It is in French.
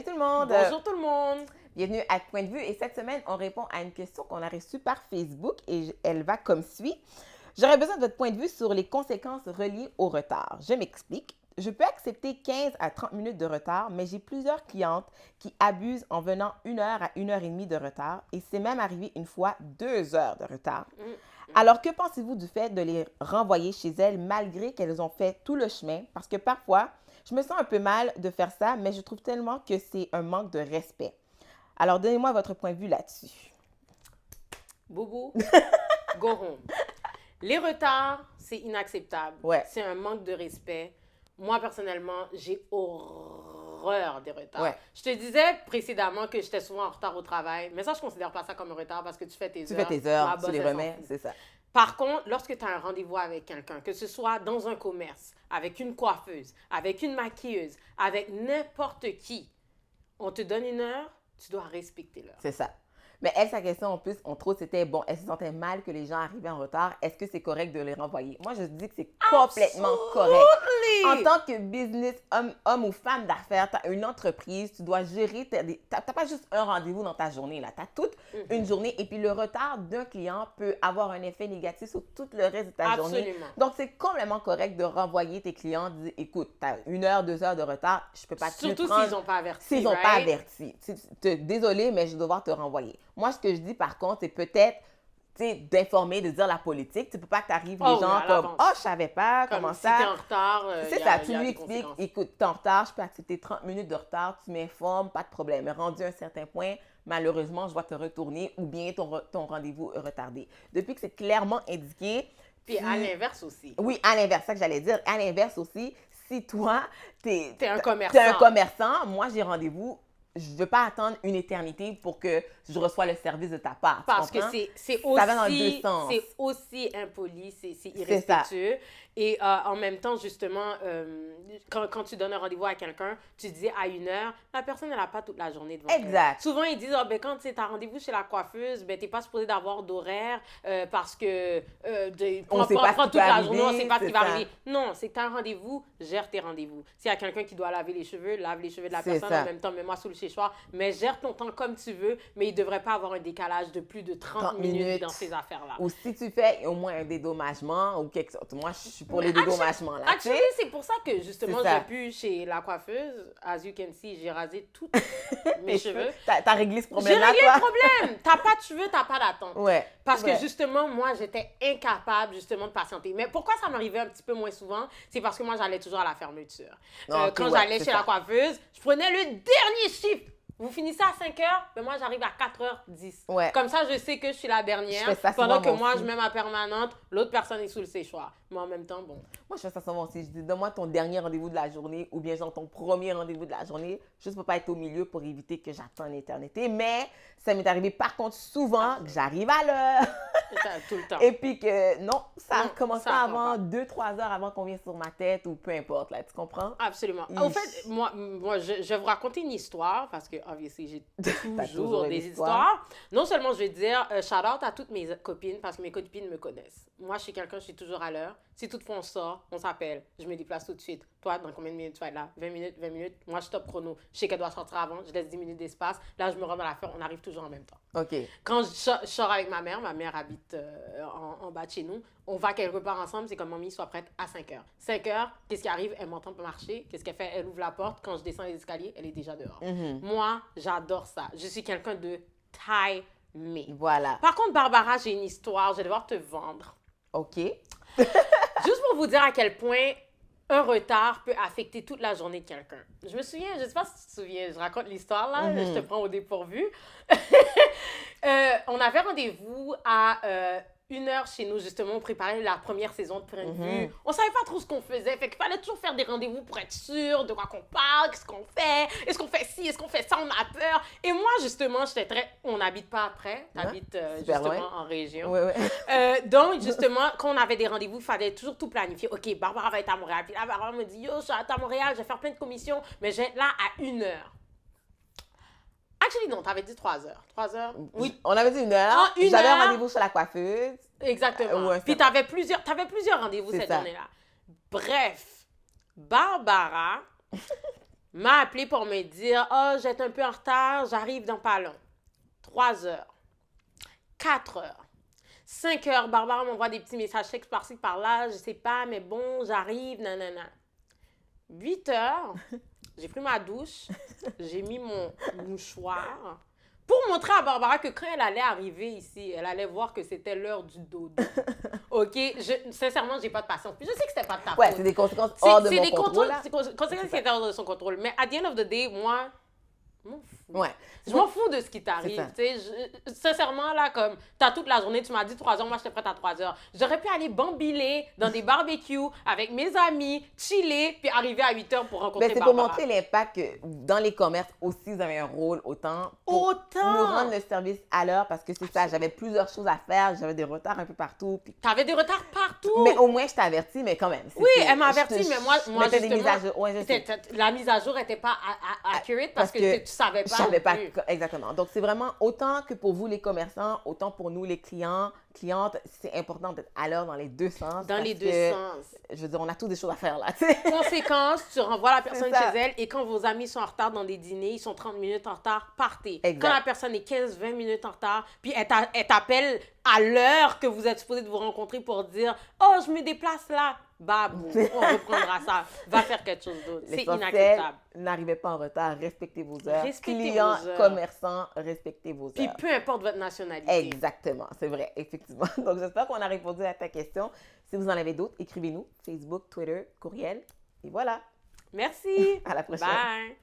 tout le monde! Bonjour tout le monde! Bienvenue à Point de vue et cette semaine, on répond à une question qu'on a reçue par Facebook et elle va comme suit. J'aurais besoin de votre point de vue sur les conséquences reliées au retard. Je m'explique. Je peux accepter 15 à 30 minutes de retard, mais j'ai plusieurs clientes qui abusent en venant 1 heure à 1 heure et demie de retard et c'est même arrivé une fois 2 heures de retard. Alors, que pensez-vous du fait de les renvoyer chez elles malgré qu'elles ont fait tout le chemin? Parce que parfois, je me sens un peu mal de faire ça, mais je trouve tellement que c'est un manque de respect. Alors, donnez-moi votre point de vue là-dessus. Boubou, go home. Les retards, c'est inacceptable. Ouais. C'est un manque de respect. Moi, personnellement, j'ai horreur des retards. Ouais. Je te disais précédemment que j'étais souvent en retard au travail, mais ça, je ne considère pas ça comme un retard parce que tu fais tes heures. Tu fais tes heures, Ma tu boss, les elle s'en remets, fout. c'est ça. Par contre, lorsque tu as un rendez-vous avec quelqu'un, que ce soit dans un commerce, avec une coiffeuse, avec une maquilleuse, avec n'importe qui, on te donne 1 heure, tu dois respecter l'heure. C'est ça. Mais elle, sa question en plus, entre autres, c'était, bon, elle se sentait mal que les gens arrivaient en retard. Est-ce que c'est correct de les renvoyer? Moi, je dis que c'est complètement correct. En tant que business, homme ou femme d'affaires, tu as une entreprise, tu dois gérer, t'as pas juste un rendez-vous dans ta journée, là. Tu as toute une journée. Et puis, le retard d'un client peut avoir un effet négatif sur tout le reste de ta journée. Absolument. Donc, c'est complètement correct de renvoyer tes clients, de dire, écoute, tu as 1 heure, 2 heures de retard, je peux pas te Surtout prendre. s'ils n'ont pas averti. S'ils n'ont pas right? averti. Désolée, mais je vais devoir te renvoyer. Moi, ce que je dis, par contre, c'est peut-être d'informer, de dire la politique. Tu peux pas que tu arrives les Oh oui, gens à comme l'avance. « Oh, je savais pas, Comme comment si ça? t'es en retard, » C'est ça, tu lui expliques, écoute, tu es en retard, je peux accepter 30 minutes de retard, tu m'informes, pas de problème. Mais rendu à un certain point, malheureusement, je dois te retourner ou bien ton rendez-vous est retardé. Depuis que c'est clairement indiqué. Puis à l'inverse aussi. Oui, à l'inverse, ça que j'allais dire. À l'inverse aussi, si toi, T'es un commerçant. T'es un commerçant, moi j'ai rendez-vous, je ne veux pas attendre une éternité pour que je reçois le service de ta part. Parce que c'est aussi, ça va dans les deux sens. c'est aussi impoli, c'est ça. irrespectueux. Et en même temps, justement, quand tu donnes un rendez-vous à quelqu'un, tu dis à 1 heure, la personne, elle n'a pas toute la journée devant elle. Exact. Souvent, ils disent, quand tu as rendez-vous chez la coiffeuse, tu n'es pas supposé d'avoir d'horaire parce que On sait pas ce qui toute peut la arriver, journée, on ne sait pas ce qui c'est va ça. arriver. Non, c'est que tu as un rendez-vous, gère tes rendez-vous. S'il y a quelqu'un qui doit laver les cheveux, lave les cheveux de la C'est personne ça. en même temps, mets-moi sous le séchoir, mais gère ton temps comme tu veux, mais il ne devrait pas avoir un décalage de plus de 30 minutes dans ces affaires-là. Ou si tu fais au moins un dédommagement ou quelque chose. Moi, je suis pour les dédommagements. Là, tu Actually, sais. c'est pour ça que justement, C'est ça. j'ai pu chez la coiffeuse. As you can see, j'ai rasé tous mes cheveux. T'as réglé ce J'ai problème-là, réglé toi? le problème. T'as pas de cheveux, t'as pas d'attente. Ouais. Parce que ouais. justement, moi, j'étais incapable justement de patienter. Mais pourquoi ça m'arrivait un petit peu moins souvent? C'est parce que moi, j'allais toujours à la fermeture. Ok, Quand ouais, j'allais c'est chez ça. la coiffeuse, je prenais le dernier chiffre. Vous finissez à 5 heures, mais moi, j'arrive à 4h10. Ouais. Comme ça, je sais que je suis la dernière. Je fais ça pendant souvent, que moi moi, aussi. je mets ma permanente, l'autre personne est sous le séchoir. Mais en même temps, bon. Moi, je fais ça souvent aussi. Je dis, donne-moi ton dernier rendez-vous de la journée ou bien genre ton premier rendez-vous de la journée, juste pour pas être au milieu pour éviter que j'attende l'éternité. Mais ça m'est arrivé par contre souvent que j'arrive à l'heure. Tout le temps. Et puis que non, ça Non, commence ça pas attend avant 2-3 heures avant qu'on vienne sur ma tête ou peu importe, là, tu comprends? Absolument. Ish. En fait, moi je vais vous raconter une histoire parce que, obviously, j'ai toujours une des histoire. histoires. Non seulement je vais dire shout-out à toutes mes copines parce que mes copines me connaissent. Moi, je suis quelqu'un, je suis toujours à l'heure. Si toutefois on sort, on s'appelle, je me déplace tout de suite. Toi, dans combien de minutes tu vas être là? 20 minutes, 20 minutes. Moi, je top chrono. Je sais qu'elle doit sortir avant, je laisse 10 minutes d'espace. Là, je me rends dans l'affaire, on arrive toujours en même temps. OK. Quand je sors avec ma mère habite en bas de chez nous, on va quelque part ensemble, c'est comme mamie soit prête à 5 heures. 5 heures, qu'est-ce qui arrive? Elle m'entend marcher. Qu'est-ce qu'elle fait? Elle ouvre la porte. Quand je descends les escaliers, elle est déjà dehors. Moi, j'adore ça. Je suis quelqu'un de timé. Voilà. Par contre, Barbara, j'ai une histoire. Je vais devoir te vendre. OK. Juste pour vous dire à quel point un retard peut affecter toute la journée de quelqu'un. Je me souviens, je ne sais pas si tu te souviens, je raconte l'histoire là, je te prends au dépourvu. On avait rendez-vous à 1 heure chez nous, justement, on préparait la première saison de Point de vue. On savait pas trop ce qu'on faisait, fait qu'il fallait toujours faire des rendez-vous pour être sûr de quoi qu'on parle, qu'est-ce qu'on fait, est-ce qu'on fait ci, est-ce qu'on fait ça, on a peur. Et moi, justement, j'étais très... On n'habite pas près, t'habites super justement loin. en région. Ouais. Donc, justement, quand on avait des rendez-vous, il fallait toujours tout planifier. OK, Barbara va être à Montréal. Puis là, Barbara me dit, yo, je suis à Montréal, je vais faire plein de commissions, mais je vais être là à 1 heure. Actually, non, t'avais dit 3 heures. 3 heures? Oui. On avait dit 1 heure. En 1 J'avais un heure. rendez-vous chez la coiffeuse. Exactement. Ouais, Puis t'avais plusieurs rendez-vous C'est cette ça. journée-là. Bref, Barbara m'a appelé pour me dire « Oh, j'étais un peu en retard, j'arrive dans pas long. » 3 heures. 4 heures. 5 heures, Barbara m'envoie des petits messages textes par-ci, par-là. Je sais pas, mais bon, j'arrive, nanana. 8 heures, j'ai pris ma douche, j'ai mis mon mouchoir pour montrer à Barbara que quand elle allait arriver ici, elle allait voir que c'était l'heure du dodo. OK? Sincèrement, j'ai pas de patience. Puis je sais que c'était pas de ta faute. Ouais, c'est des conséquences hors de mon contrôle. C'est des conséquences qui étaient hors de son contrôle. Mais at the end of the day, moi, je m'en fous. Ouais. Je m'en fous de ce qui t'arrive. Sincèrement, là, comme, t'as toute la journée, tu m'as dit 3 heures, moi, j'étais prête à 3 heures. J'aurais pu aller bambiler dans des barbecues avec mes amis, chiller, puis arriver à 8 heures pour rencontrer C'est Barbara. pour montrer l'impact que dans les commerces aussi, vous avez un rôle autant pour nous rendre le service à l'heure parce que c'est ça, j'avais plusieurs choses à faire, j'avais des retards un peu partout. Puis... T'avais des retards partout. Mais au moins, je t'ai averti, mais quand même. Oui, elle m'a averti, mais moi justement, des mises à jour. Ouais, la mise à jour n'était pas accurate parce que tu savais pas. Je savais pas, exactement. Donc, c'est vraiment autant que pour vous, les commerçants, autant pour nous, les clientes, c'est important d'être à l'heure dans les deux sens. Dans les deux sens. Je veux dire, on a tous des choses à faire là, tu sais. Conséquence, tu renvoies la personne chez elle et quand vos amis sont en retard dans des dîners, ils sont 30 minutes en retard, partez. Exact. Quand la personne est 15-20 minutes en retard, puis elle t'appelle à l'heure que vous êtes supposé de vous rencontrer pour dire « Oh, je me déplace là ». Babou, on reprendra ça. Va faire quelque chose d'autre. C'est inacceptable. N'arrivez pas en retard, respectez vos heures. Respectez Clients, vos heures. commerçants, respectez vos heures. Puis peu importe votre nationalité. Exactement, c'est vrai, effectivement. Donc, j'espère qu'on a répondu à ta question. Si vous en avez d'autres, écrivez-nous. Facebook, Twitter, courriel. Et voilà. Merci. À la prochaine. Bye.